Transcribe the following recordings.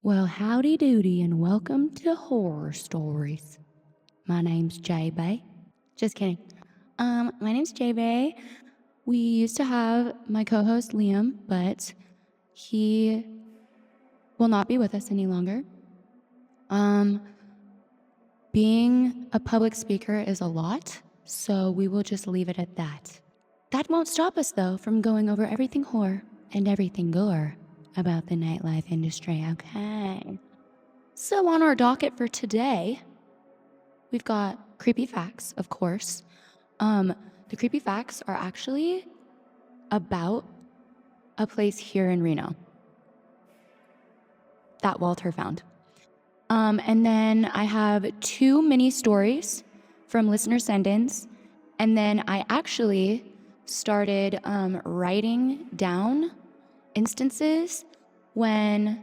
Well, howdy doody and welcome to Horror Stories. My name's Jbae. Just kidding. My name's Jbae. We used to have my co-host Liam, but he will not be with us any longer. Being a public speaker is a lot, so we will just leave it at that. That won't stop us though from going over everything horror and everything gore about the nightlife industry, okay? So on our docket for today, we've got creepy facts, of course. The creepy facts are actually about a place here in Reno that Walter found. And then I have 2 mini stories from listener send-ins, and then I actually started writing down instances when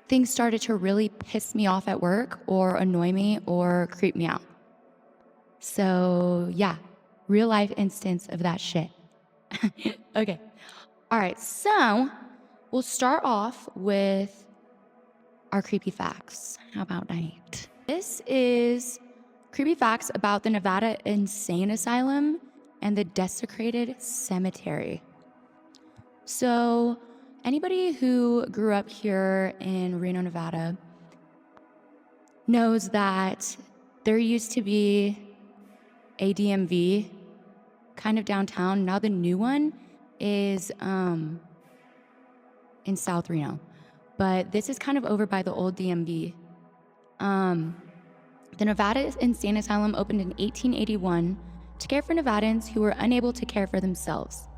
things started to really piss me off at work or annoy me or creep me out. So yeah, real life instance of that shit. Okay. All right. So we'll start off with our creepy facts. How about that? This is creepy facts about the Nevada Insane Asylum and the desecrated cemetery. So anybody who grew up here in Reno, Nevada knows that there used to be a DMV kind of downtown. Now the new one is in South Reno, but this is kind of over by the old DMV. The Nevada Insane Asylum opened in 1881 to care for Nevadans who were unable to care for themselves.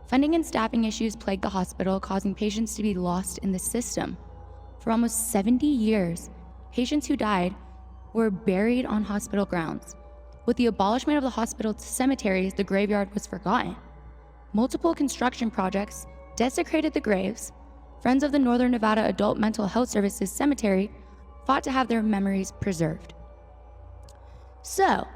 Funding and staffing issues plagued the hospital, causing patients to be lost in the system. For almost 70 years, patients who died were buried on hospital grounds. With the abolishment of the hospital cemeteries, the graveyard was forgotten. Multiple construction projects desecrated the graves. Friends of the Northern Nevada Adult Mental Health Services Cemetery fought to have their memories preserved. So,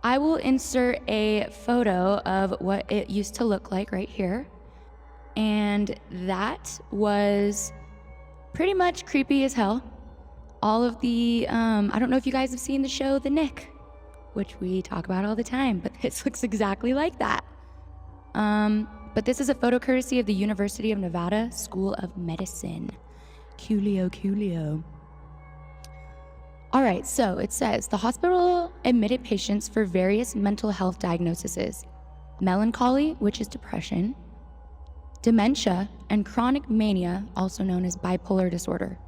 I will insert a photo of what it used to look like right here. And that was pretty much creepy as hell. All of the, I don't know if you guys have seen the show The Nick, which we talk about all the time, but this looks exactly like that. But this is a photo courtesy of the University of Nevada School of Medicine. Coolio. All right, so it says the hospital admitted patients for various mental health diagnoses: melancholy, which is depression, dementia, and chronic mania, also known as bipolar disorder.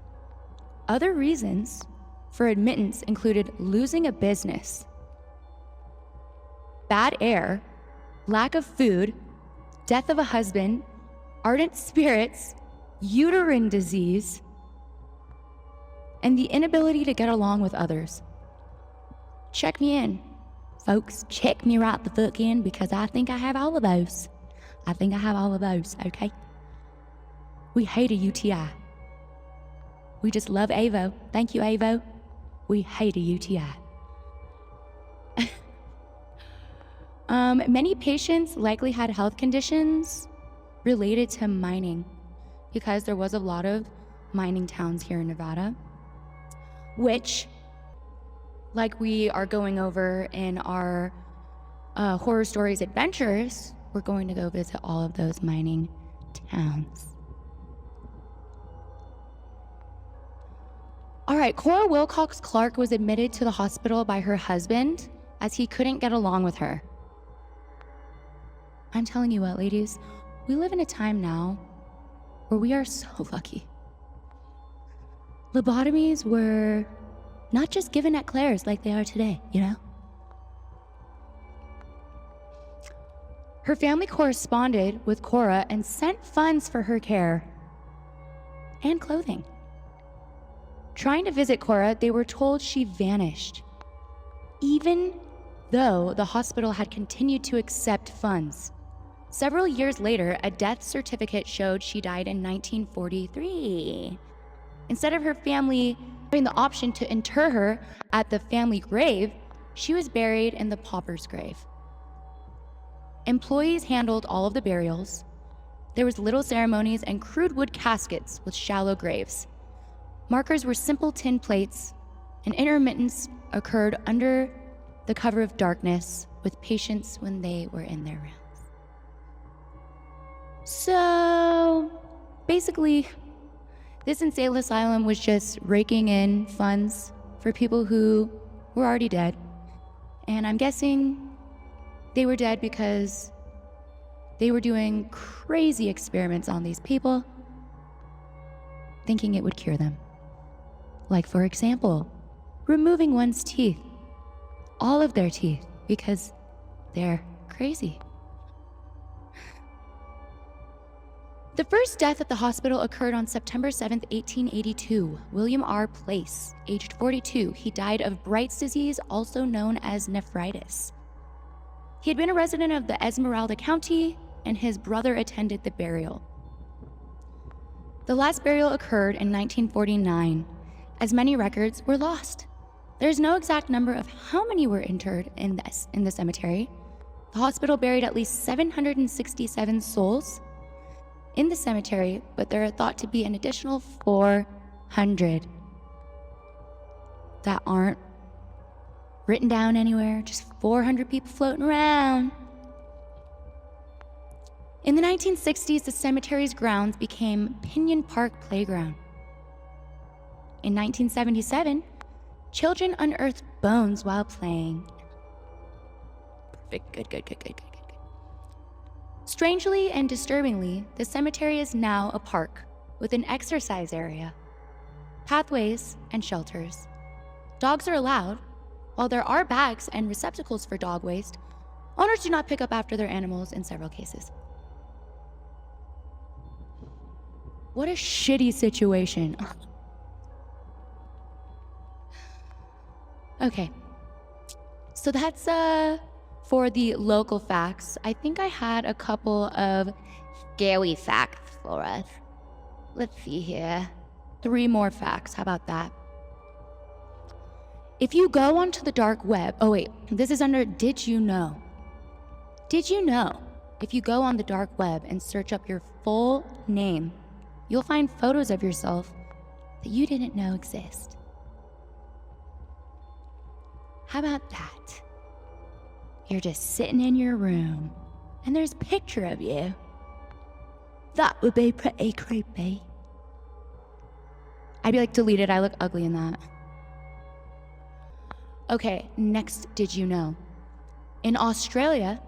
Other reasons for admittance included losing a business, bad air, lack of food, death of a husband, ardent spirits, uterine disease, and the inability to get along with others. Check me in, folks. Check me right the fuck in, because I think I have all of those. Okay? We hate a UTI. We just love AVO. Thank you, AVO. We hate a UTI. Many patients likely had health conditions related to mining, because there was a lot of mining towns here in Nevada, which, like we are going over in our Horror Stories adventures, we're going to go visit all of those mining towns. All right, Cora Wilcox Clark was admitted to the hospital by her husband as he couldn't get along with her. I'm telling you what, ladies, we live in a time now where we are so lucky. Lobotomies were not just given at Claire's like they are today, you know? Her family corresponded with Cora and sent funds for her care and clothing. Trying to visit Cora, they were told she vanished, even though the hospital had continued to accept funds. Several years later, a death certificate showed she died in 1943. Instead of her family having the option to inter her at the family grave, she was buried in the pauper's grave. Employees handled all of the burials. There was little ceremonies and crude wood caskets with shallow graves. Markers were simple tin plates, and intermittence occurred under the cover of darkness with patients when they were in their rounds. So, basically, this insane asylum was just raking in funds for people who were already dead. And I'm guessing they were dead because they were doing crazy experiments on these people, thinking it would cure them. Like, for example, removing one's teeth, all of their teeth, because they're crazy. The first death at the hospital occurred on September 7th, 1882. William R. Place, aged 42. He died of Bright's disease, also known as nephritis. He had been a resident of the Esmeralda County, and his brother attended the burial. The last burial occurred in 1949, as many records were lost. There's no exact number of how many were interred in the cemetery. The hospital buried at least 767 souls in the cemetery, but there are thought to be an additional 400 that aren't written down anywhere, just 400 people floating around. In the 1960s, the cemetery's grounds became Pinion Park Playground. In 1977, children unearthed bones while playing. Perfect, good. Strangely and disturbingly, the cemetery is now a park with an exercise area, pathways, and shelters. Dogs are allowed. While there are bags and receptacles for dog waste, owners do not pick up after their animals in several cases. What a shitty situation. Okay, so that's for the local facts. I think I had a couple of scary facts for us. Let's see here. 3 more facts, how about that? If you go onto the dark web, oh wait, this is under Did You Know? Did you know if you go on the dark web and search up your full name, you'll find photos of yourself that you didn't know exist? How about that? You're just sitting in your room and there's a picture of you. That would be pretty creepy. I'd be like, delete it, I look ugly in that. Okay, next, did you know? In Australia,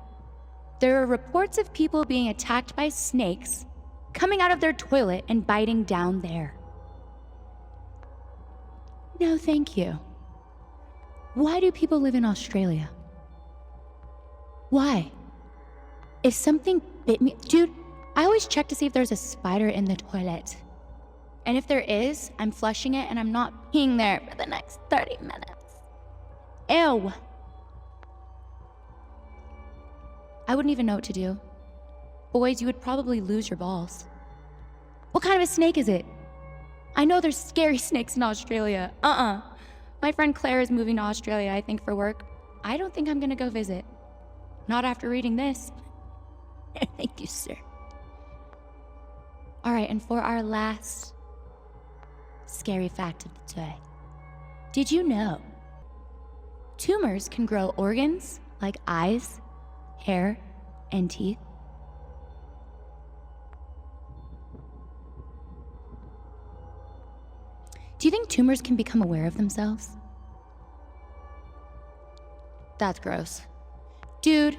there are reports of people being attacked by snakes coming out of their toilet and biting down there. No, thank you. Why do people live in Australia? Why? If something bit me, dude, I always check to see if there's a spider in the toilet. And if there is, I'm flushing it and I'm not peeing there for the next 30 minutes. Ew. I wouldn't even know what to do. Boys, you would probably lose your balls. What kind of a snake is it? I know there's scary snakes in Australia. My friend Claire is moving to Australia, I think, for work. I don't think I'm gonna go visit. Not after reading this. Thank you, sir. All right, and for our last scary fact of the day. Did you know tumors can grow organs like eyes, hair, and teeth? Do you think tumors can become aware of themselves? That's gross. Dude,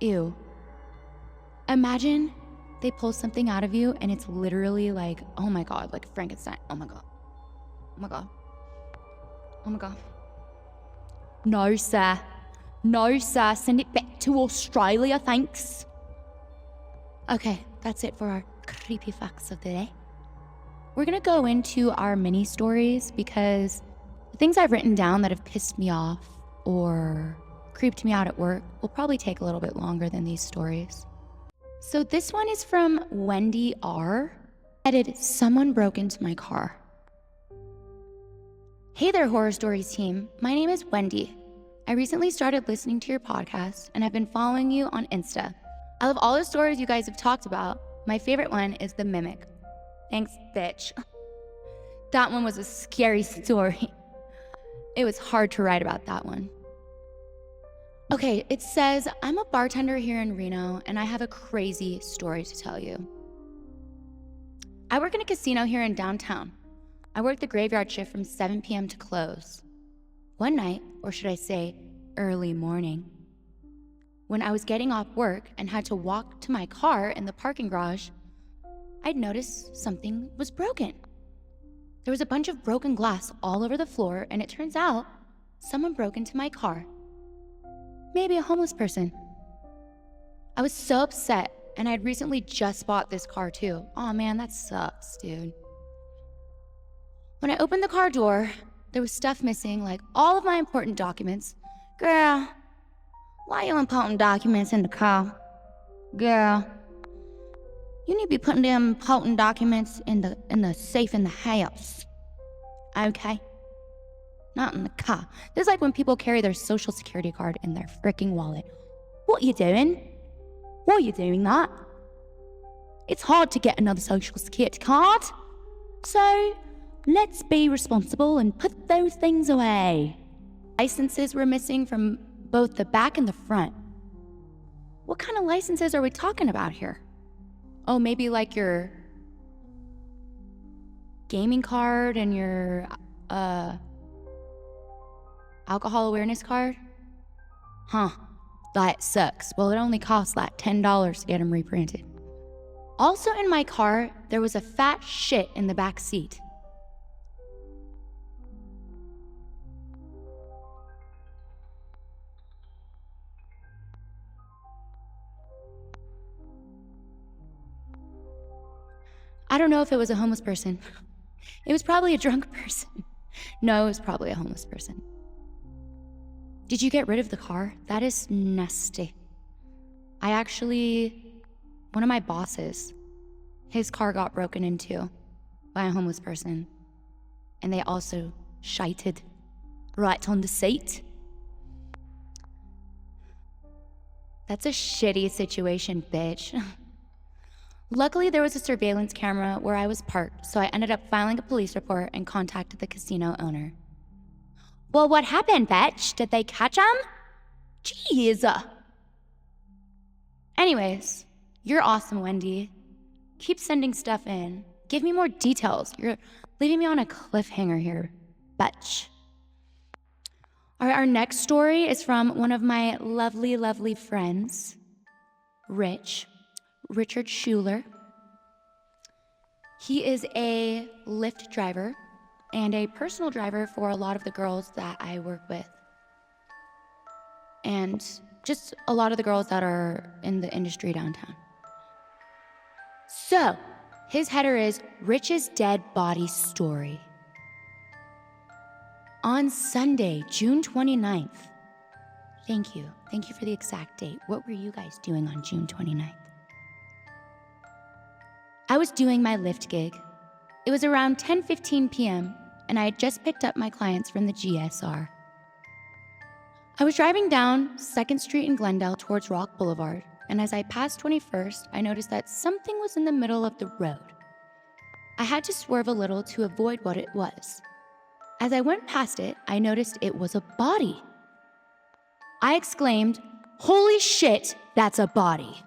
ew. Imagine they pull something out of you and it's literally like, oh my God, like Frankenstein. Oh my God. Oh my God. Oh my God. No, sir. No, sir. Send it back to Australia, thanks. Okay, that's it for our creepy facts of the day. We're gonna go into our mini stories because the things I've written down that have pissed me off or creeped me out at work will probably take a little bit longer than these stories. So this one is from Wendy R. Headed, "Someone broke into my car." Hey there, Horror Stories team. My name is Wendy. I recently started listening to your podcast and I've been following you on Insta. I love all the stories you guys have talked about, My favorite one is the mimic. Thanks, bitch. That one was a scary story. It was hard to write about that one. Okay, it says, I'm a bartender here in Reno, and I have a crazy story to tell you. I work in a casino here in downtown. I work the graveyard shift from 7 p.m. to close. One night, or should I say, early morning, when I was getting off work and had to walk to my car in the parking garage, I'd noticed something was broken. There was a bunch of broken glass all over the floor, and it turns out someone broke into my car. Maybe a homeless person. I was so upset, and I'd recently just bought this car too. Aw man, that sucks, dude. When I opened the car door, there was stuff missing, like all of my important documents. Girl, why you important documents in the car? Girl, you need to be putting them important documents in the safe in the house. Okay? Not in the car. This is like when people carry their social security card in their freaking wallet. What you doing? Why are you doing that? It's hard to get another social security card. So, let's be responsible and put those things away. Licenses were missing from both the back and the front. What kind of licenses are we talking about here? Oh, maybe like your gaming card and your alcohol awareness card? Huh, that sucks. Well, it only costs like $10 to get them reprinted. Also in my car, there was a fat shit in the back seat. I don't know if it was a homeless person. It was probably a drunk person. No, it was probably a homeless person. Did you get rid of the car? That is nasty. One of my bosses, his car got broken into by a homeless person. And they also shited right on the seat. That's a shitty situation, bitch. Luckily, there was a surveillance camera where I was parked, so I ended up filing a police report and contacted the casino owner. Well, what happened, bitch? Did they catch him? Jeez. Anyways, you're awesome, Wendy. Keep sending stuff in. Give me more details. You're leaving me on a cliffhanger here, bitch. All right, our next story is from one of my lovely, lovely friends, Richard Schuler. He is a Lyft driver and a personal driver for a lot of the girls that I work with. And just a lot of the girls that are in the industry downtown. So, his header is Rich's Dead Body Story. On Sunday, June 29th. Thank you. Thank you for the exact date. What were you guys doing on June 29th? I was doing my Lyft gig. It was around 10:15 p.m., and I had just picked up my clients from the GSR. I was driving down 2nd Street in Glendale towards Rock Boulevard, and as I passed 21st, I noticed that something was in the middle of the road. I had to swerve a little to avoid what it was. As I went past it, I noticed it was a body. I exclaimed, "Holy shit, that's a body."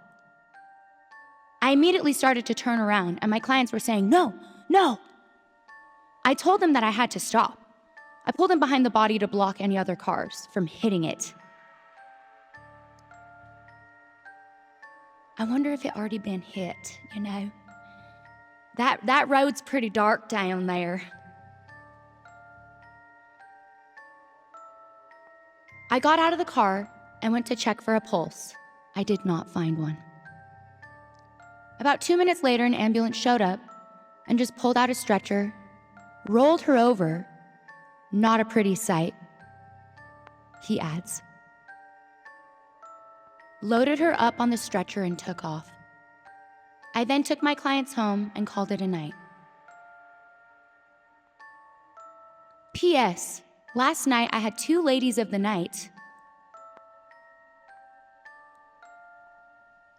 I immediately started to turn around, and my clients were saying, "No, no." I told them that I had to stop. I pulled in behind the body to block any other cars from hitting it. I wonder if it already been hit, you know? That road's pretty dark down there. I got out of the car and went to check for a pulse. I did not find one. About 2 minutes later, an ambulance showed up and just pulled out a stretcher, rolled her over. Not a pretty sight, he adds. Loaded her up on the stretcher and took off. I then took my clients home and called it a night. P.S. Last night I had 2 ladies of the night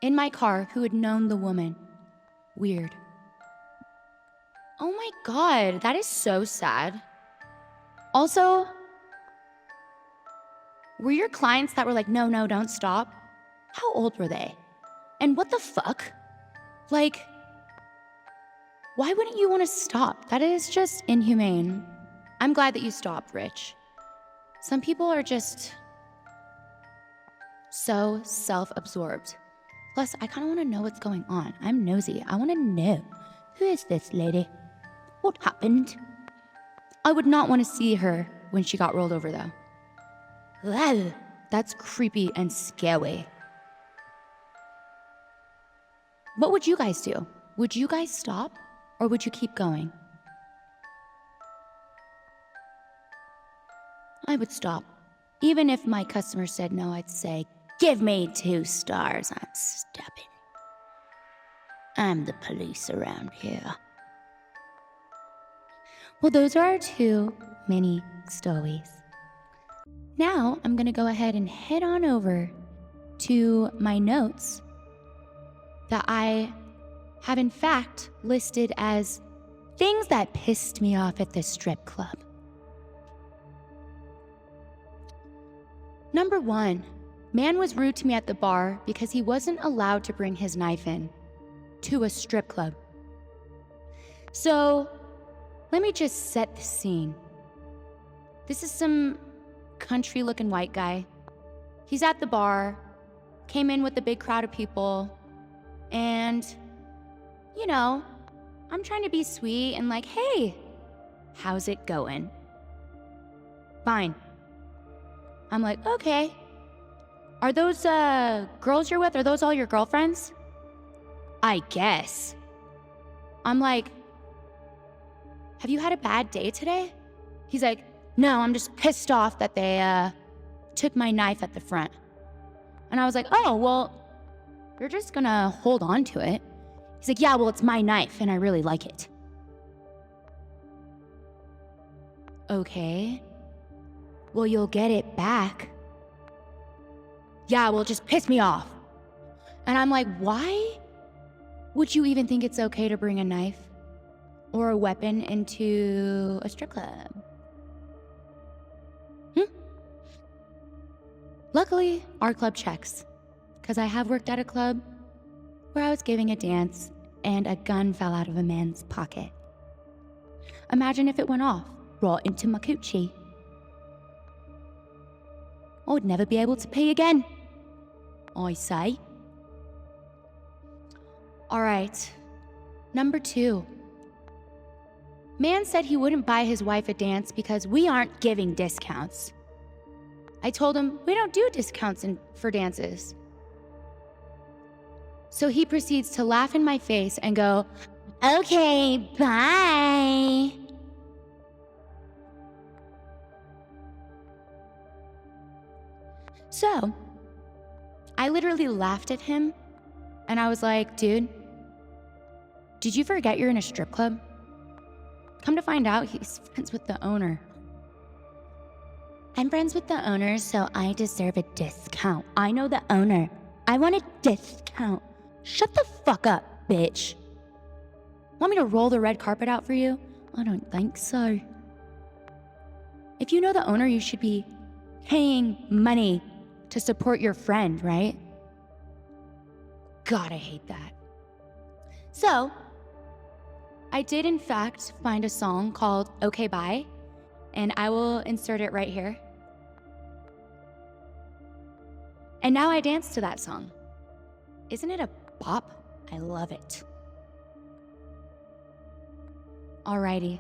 in my car who had known the woman. Weird. Oh my God, that is so sad. Also, were your clients that were like, no, don't stop? How old were they? And what the fuck? Like, why wouldn't you want to stop? That is just inhumane. I'm glad that you stopped, Rich. Some people are just so self-absorbed. Plus, I kind of want to know what's going on. I'm nosy. I want to know. Who is this lady? What happened? I would not want to see her when she got rolled over, though. Wow, that's creepy and scary. What would you guys do? Would you guys stop, or would you keep going? I would stop. Even if my customer said no, I'd say, give me 2 stars, I'm stopping. I'm the police around here. Well, those are our 2 mini stories. Now, I'm gonna go ahead and head on over to my notes that I have in fact listed as things that pissed me off at the strip club. Number 1, man was rude to me at the bar because he wasn't allowed to bring his knife in to a strip club. So, let me just set the scene. This is some country-looking white guy. He's at the bar, came in with a big crowd of people, and, you know, I'm trying to be sweet and like, hey, how's it going? Fine. I'm like, okay. Are those girls you're with, are those all your girlfriends? I guess. I'm like, have you had a bad day today? He's like, no, I'm just pissed off that they took my knife at the front. And I was like, oh, well, you're just gonna hold on to it. He's like, yeah, well, it's my knife and I really like it. Okay. Well, you'll get it back. Yeah, well, just piss me off. And I'm like, why would you even think it's okay to bring a knife or a weapon into a strip club? Luckily, our club checks, because I have worked at a club where I was giving a dance and a gun fell out of a man's pocket. Imagine if it went off right into my coochie. I would never be able to pee again, I say. All right, number 2. Man said he wouldn't buy his wife a dance because we aren't giving discounts. I told him, we don't do discounts for dances. So he proceeds to laugh in my face and go, okay, bye. So, I literally laughed at him and I was like, dude, did you forget you're in a strip club? Come to find out, he's friends with the owner. I'm friends with the owner, so I deserve a discount. I know the owner. I want a discount. Shut the fuck up, bitch. Want me to roll the red carpet out for you? I don't think so. If you know the owner, you should be paying money to support your friend, right? God, I hate that. So, I did in fact find a song called Okay Bye, and I will insert it right here. And now I dance to that song. Isn't it a bop? I love it. Alrighty,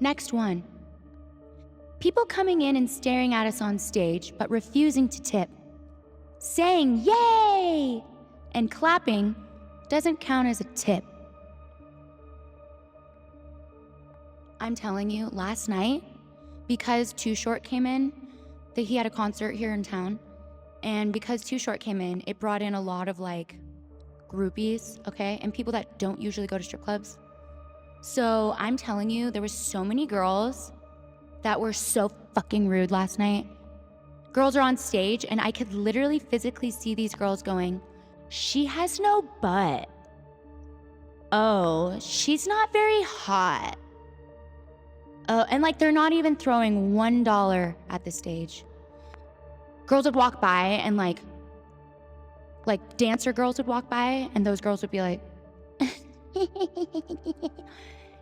next one. People coming in and staring at us on stage, but refusing to tip. Saying yay and clapping doesn't count as a tip. I'm telling you, last night, because Too Short came in, he had a concert here in town, and because Too Short came in, it brought in a lot of like groupies, okay, and people that don't usually go to strip clubs. So I'm telling you, there were so many girls that were so fucking rude last night. Girls are on stage, and I could literally physically see these girls going, she has no butt. oh, she's not very hot. Oh, and like they're not even throwing $1 at the stage. Girls would walk by and like dancer girls would walk by and those girls would be like,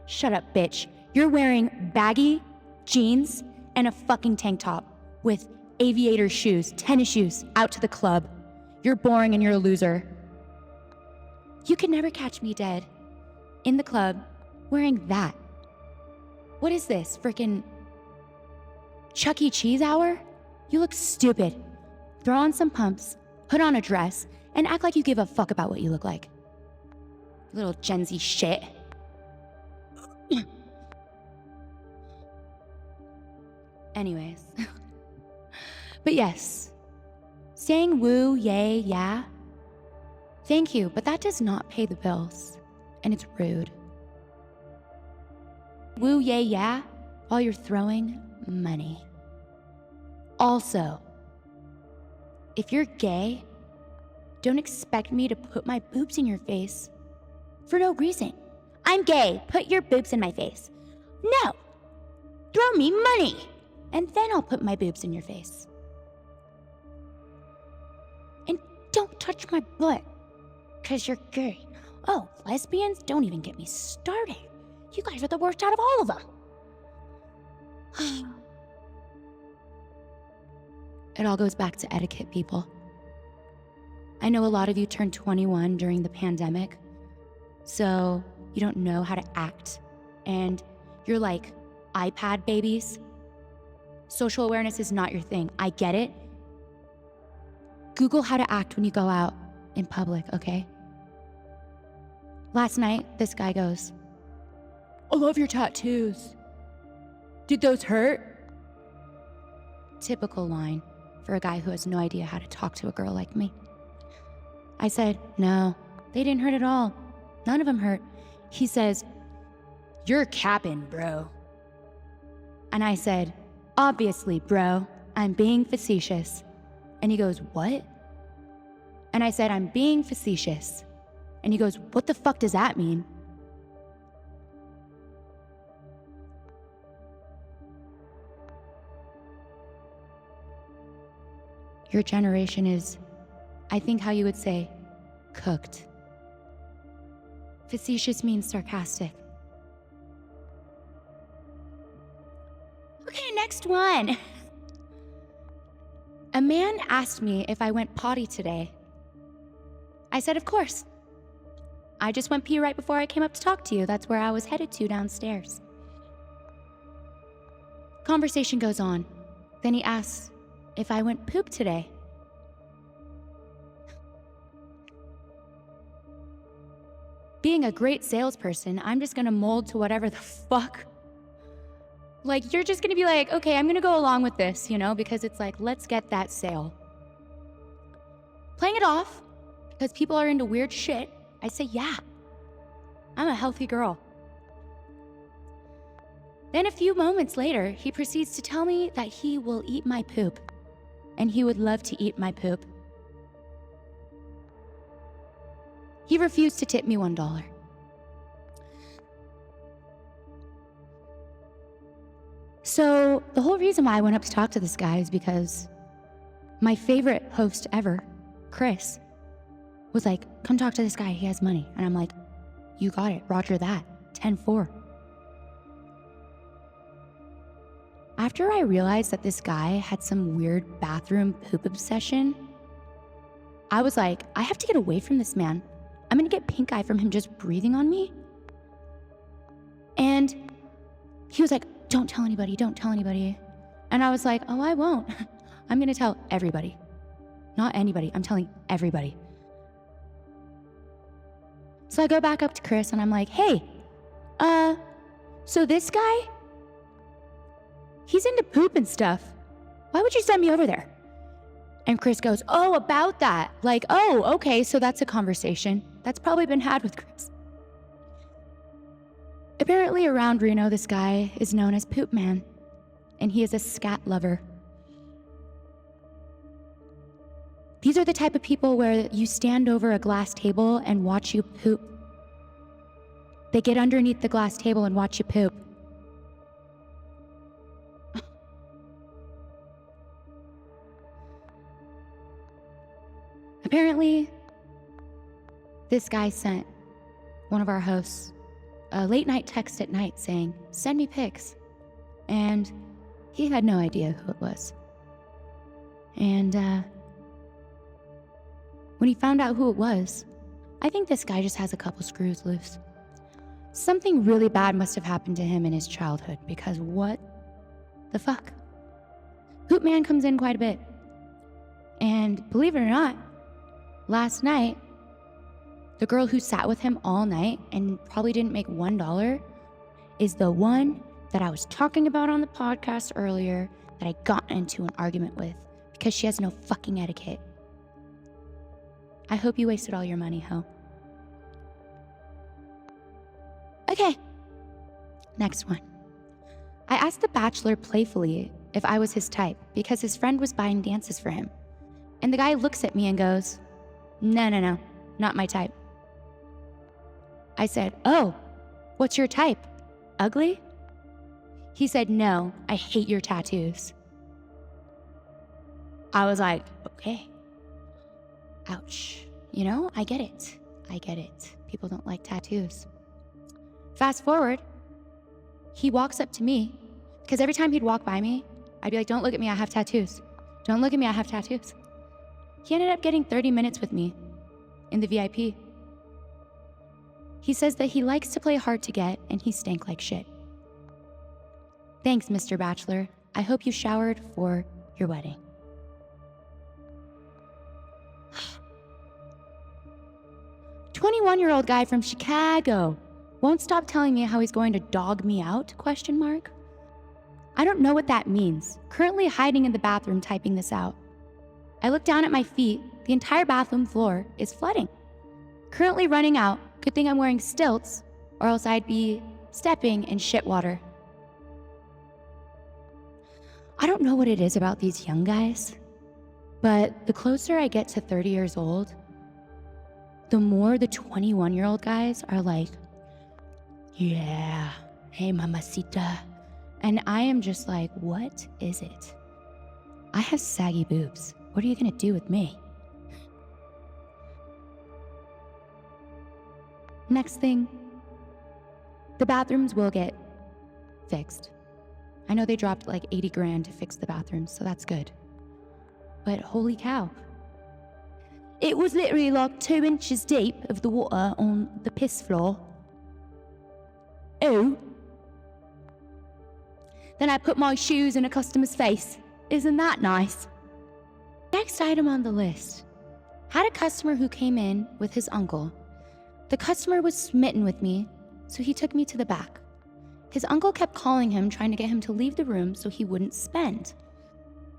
shut up, bitch. You're wearing baggy jeans and a fucking tank top with aviator shoes, tennis shoes, out to the club. You're boring and you're a loser. You could never catch me dead in the club wearing that. What is this, frickin' Chuck E. Cheese hour? You look stupid. Throw on some pumps, put on a dress, and act like you give a fuck about what you look like. Little Gen Z shit. Anyways. But yes, saying woo, yay, yeah, thank you, but that does not pay the bills, and it's rude. Woo, yay, yeah, while you're throwing money. Also, if you're gay, don't expect me to put my boobs in your face for no reason. I'm gay, put your boobs in my face. No, throw me money, and then I'll put my boobs in your face. And don't touch my butt, 'cause you're gay. Oh, lesbians, don't even get me started. You guys are the worst out of all of them. It all goes back to etiquette, people. I know a lot of you turned 21 during the pandemic, so you don't know how to act. And you're like iPad babies. Social awareness is not your thing. I get it. Google how to act when you go out in public, okay? Last night, this guy goes, I love your tattoos. Did those hurt? Typical line for a guy who has no idea how to talk to a girl like me. I said, no, they didn't hurt at all. None of them hurt. He says, you're capping, bro. And I said, obviously, bro, I'm being facetious. And he goes, what? And I said, I'm being facetious. And he goes, what the fuck does that mean? Your generation is, I think how you would say, cooked. Facetious means sarcastic. Okay, next one. A man asked me if I went potty today. I said, of course. I just went pee right before I came up to talk to you. That's where I was headed to downstairs. Conversation goes on. Then he asks if I went poop today. Being a great salesperson, I'm just gonna mold to whatever the fuck. Like, you're just gonna be like, okay, I'm gonna go along with this, you know, because it's like, let's get that sale. Playing it off, because people are into weird shit, I say, yeah, I'm a healthy girl. Then a few moments later, he proceeds to tell me that he will eat my poop, and he would love to eat my poop. He refused to tip me $1. So the whole reason why I went up to talk to this guy is because my favorite host ever, Chris, was like, come talk to this guy, he has money. And I'm like, you got it, roger that, 10-4. After I realized that this guy had some weird bathroom poop obsession, I was like, I have to get away from this man. I'm gonna get pink eye from him just breathing on me. And he was like, don't tell anybody, don't tell anybody. And I was like, oh, I won't. I'm gonna tell everybody. Not anybody, I'm telling everybody. So I go back up to Chris and I'm like, hey, so this guy, he's into poop and stuff. Why would you send me over there? And Chris goes, oh, about that. Like, oh, okay, so that's a conversation that's probably been had with Chris. Apparently around Reno, this guy is known as Poop Man, and he is a scat lover. These are the type of people where you stand over a glass table and watch you poop. They get underneath the glass table and watch you poop. Apparently, this guy sent one of our hosts a late night text at night saying, "Send me pics." And he had no idea who it was. And when he found out who it was, I think this guy just has a couple screws loose. Something really bad must have happened to him in his childhood, because what the fuck? Hoop Man comes in quite a bit. And believe it or not, last night, the girl who sat with him all night and probably didn't make $1 is the one that I was talking about on the podcast earlier that I got into an argument with because she has no fucking etiquette. I hope you wasted all your money, ho. Okay, next one. I asked the bachelor playfully if I was his type because his friend was buying dances for him. And the guy looks at me and goes, No, not my type. I said, "Oh, what's your type? Ugly?" He said, "No, I hate your tattoos." I was like, okay. Ouch. You know, I get it. People don't like tattoos. Fast forward, he walks up to me, because every time he'd walk by me, I'd be like, "Don't look at me, I have tattoos. Don't look at me, I have tattoos." He ended up getting 30 minutes with me in the VIP. He says that he likes to play hard to get and he stank like shit. Thanks, Mr. Bachelor. I hope you showered for your wedding. 21-year-old guy from Chicago won't stop telling me how he's going to dog me out, ? I don't know what that means. Currently hiding in the bathroom typing this out. I look down at my feet. The entire bathroom floor is flooding. Currently running out. Good thing I'm wearing stilts, or else I'd be stepping in shit water. I don't know what it is about these young guys, but the closer I get to 30 years old, the more the 21-year-old guys are like, "Yeah, hey mamacita." And I am just like, what is it? I have saggy boobs. What are you gonna do with me? Next thing, the bathrooms will get fixed. I know they dropped like 80 grand to fix the bathrooms, so that's good. But holy cow. It was literally like 2 inches deep of the water on the piss floor. Oh. Then I put my shoes in a customer's face. Isn't that nice? Next item on the list. Had a customer who came in with his uncle. The customer was smitten with me, so he took me to the back. His uncle kept calling him, trying to get him to leave the room so he wouldn't spend.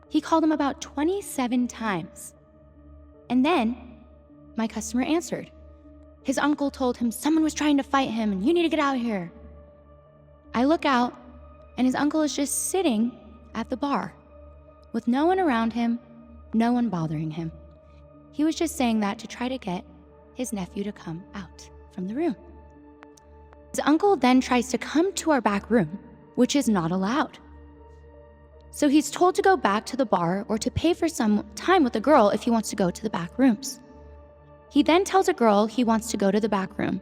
He called him about 27 times. And then, my customer answered. His uncle told him someone was trying to fight him and you need to get out of here. I look out, and his uncle is just sitting at the bar, with no one around him, no one bothering him. He was just saying that to try to get his nephew to come out from the room. His uncle then tries to come to our back room, which is not allowed. So he's told to go back to the bar or to pay for some time with the girl if he wants to go to the back rooms. He then tells a girl he wants to go to the back room.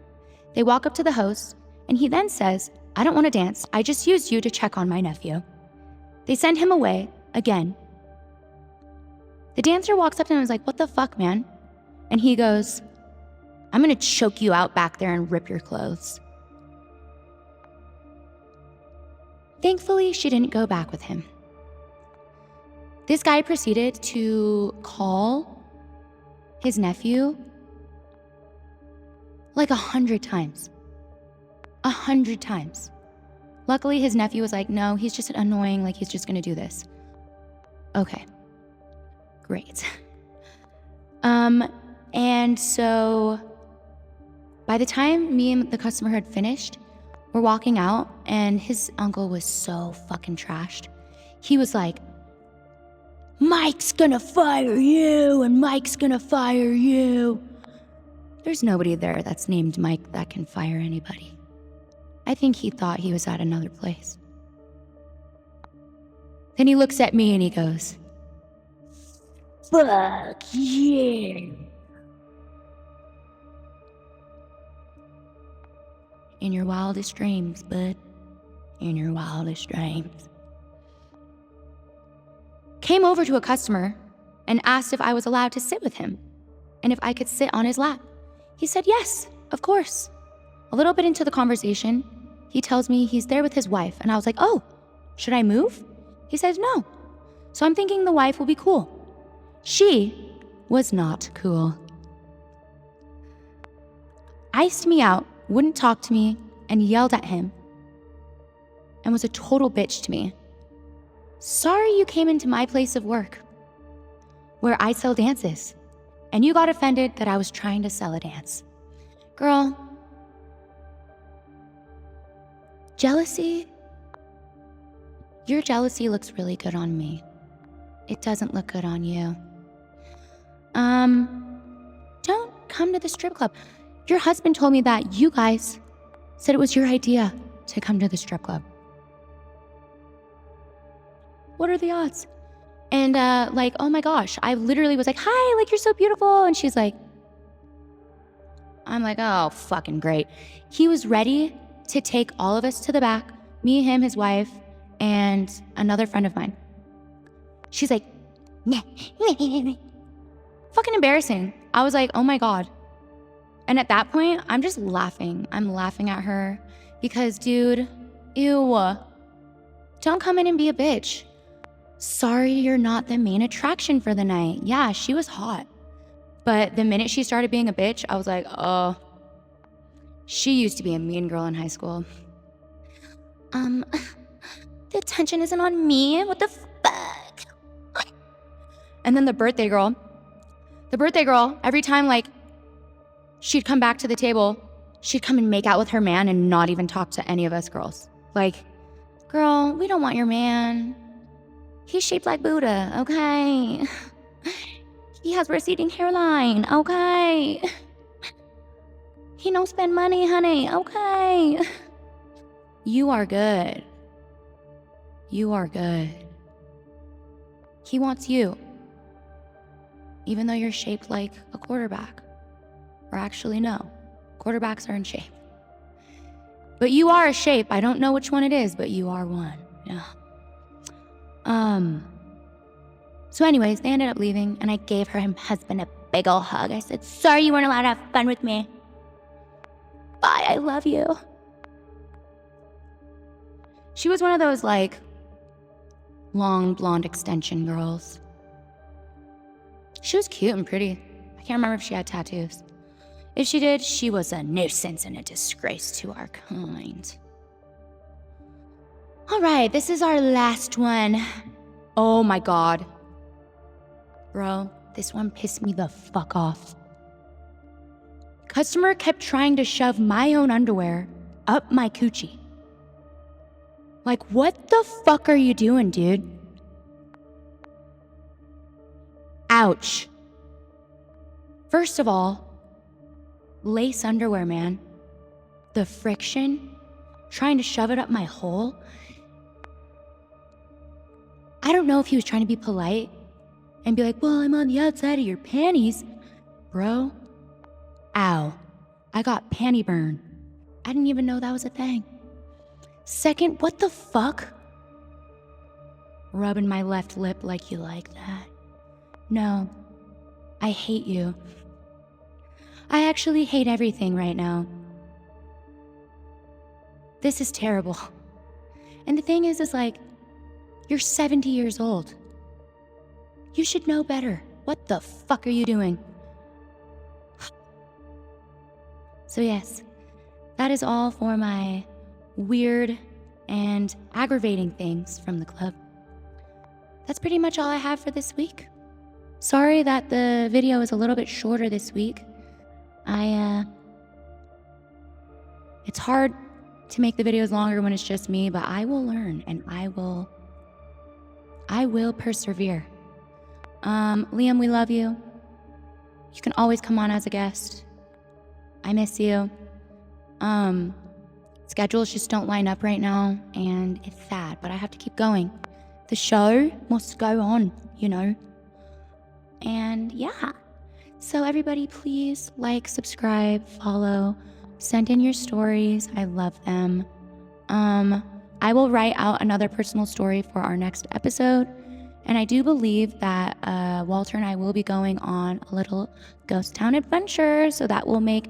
They walk up to the host, and he then says, "I don't want to dance. I just used you to check on my nephew." They send him away again. The dancer walks up to him and is like, "What the fuck, man?" And he goes, "I'm gonna choke you out back there and rip your clothes." Thankfully, she didn't go back with him. This guy proceeded to call his nephew like 100 times. 100 times. Luckily, his nephew was like, "No, he's just annoying, like he's just gonna do this." Okay, great. And so by the time me and the customer had finished, we're walking out, and his uncle was so fucking trashed. He was like, "Mike's gonna fire you, and Mike's gonna fire you." There's nobody there that's named Mike that can fire anybody. I think he thought he was at another place. Then he looks at me and he goes, "Fuck yeah." In your wildest dreams, bud. In your wildest dreams. Came over to a customer and asked if I was allowed to sit with him and if I could sit on his lap. He said yes, of course. A little bit into the conversation, he tells me he's there with his wife, and I was like, oh, should I move? He says no. So I'm thinking the wife will be cool. She was not cool. Iced me out, wouldn't talk to me, and yelled at him, and was a total bitch to me. Sorry you came into my place of work, where I sell dances, and you got offended that I was trying to sell a dance. Girl, jealousy? Your jealousy looks really good on me. It doesn't look good on you. Don't come to the strip club. Your husband told me that you guys said it was your idea to come to the strip club. What are the odds? And like, oh my gosh, I literally was like, hi, like, you're so beautiful. And she's like, I'm like, oh, fucking great. He was ready to take all of us to the back, me, him, his wife, and another friend of mine. She's like, nah. Fucking embarrassing. I was like, oh my God. And at that point, I'm just laughing. I'm laughing at her because, dude, ew. Don't come in and be a bitch. Sorry you're not the main attraction for the night. Yeah, she was hot. But the minute she started being a bitch, I was like, oh, she used to be a mean girl in high school. The attention isn't on me. What the fuck? And then the birthday girl, every time, like, she'd come back to the table, she'd come and make out with her man and not even talk to any of us girls. Like, girl, we don't want your man. He's shaped like Buddha, okay? He has receding hairline, okay? He don't spend money, honey, okay? You are good. You are good. He wants you. Even though you're shaped like a quarterback. Or actually, no. Quarterbacks are in shape. But you are a shape. I don't know which one it is, but you are one. Yeah. So anyways, they ended up leaving, and I gave her husband a big ol' hug. I said, sorry you weren't allowed to have fun with me. Bye, I love you. She was one of those, like, long blonde extension girls. She was cute and pretty. I can't remember if she had tattoos. If she did, she was a nuisance and a disgrace to our kind. All right, this is our last one. Oh my God. Bro, this one pissed me the fuck off. Customer kept trying to shove my own underwear up my coochie. Like, what the fuck are you doing, dude? Ouch. First of all, lace underwear, man. The friction, trying to shove it up my hole. I don't know if he was trying to be polite and be like, well, I'm on the outside of your panties. Bro, ow. I got panty burn. I didn't even know that was a thing. Second, what the fuck? Rubbing my left lip like you like that. No, I hate you. I actually hate everything right now. This is terrible. And the thing is like, you're 70 years old. You should know better. What the fuck are you doing? So yes, that is all for my weird and aggravating things from the club. That's pretty much all I have for this week. Sorry that the video is a little bit shorter this week. It's hard to make the videos longer when it's just me, but I will learn and I will persevere. Liam, we love you. You can always come on as a guest. I miss you. It's schedules just don't line up right now, and it's sad, but I have to keep going. The show must go on, you know? And yeah. So everybody, please like, subscribe, follow, send in your stories. I love them. I will write out another personal story for our next episode. And I do believe that Walter and I will be going on a little ghost town adventure. So that will make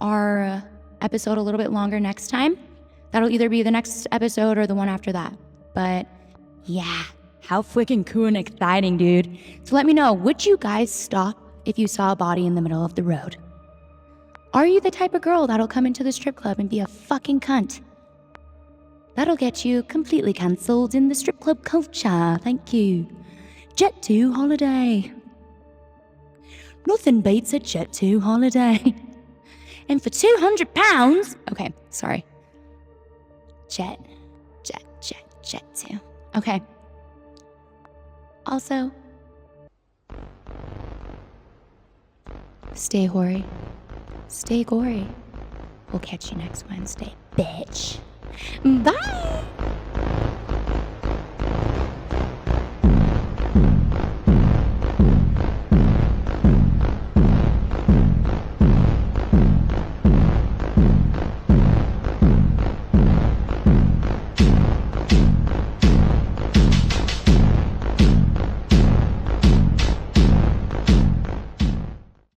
our episode a little bit longer next time. That'll either be the next episode or the one after that. But yeah, how freaking cool and exciting, dude. So let me know, would you guys stop if you saw a body in the middle of the road? Are you the type of girl that'll come into the strip club and be a fucking cunt? That'll get you completely cancelled in the strip club culture. Thank you. Jet 2 holiday. Nothing beats a Jet 2 holiday. And for £200... Okay, sorry. Jet 2. Okay. Also, stay hoary. Stay gory. We'll catch you next Wednesday, bitch. Bye!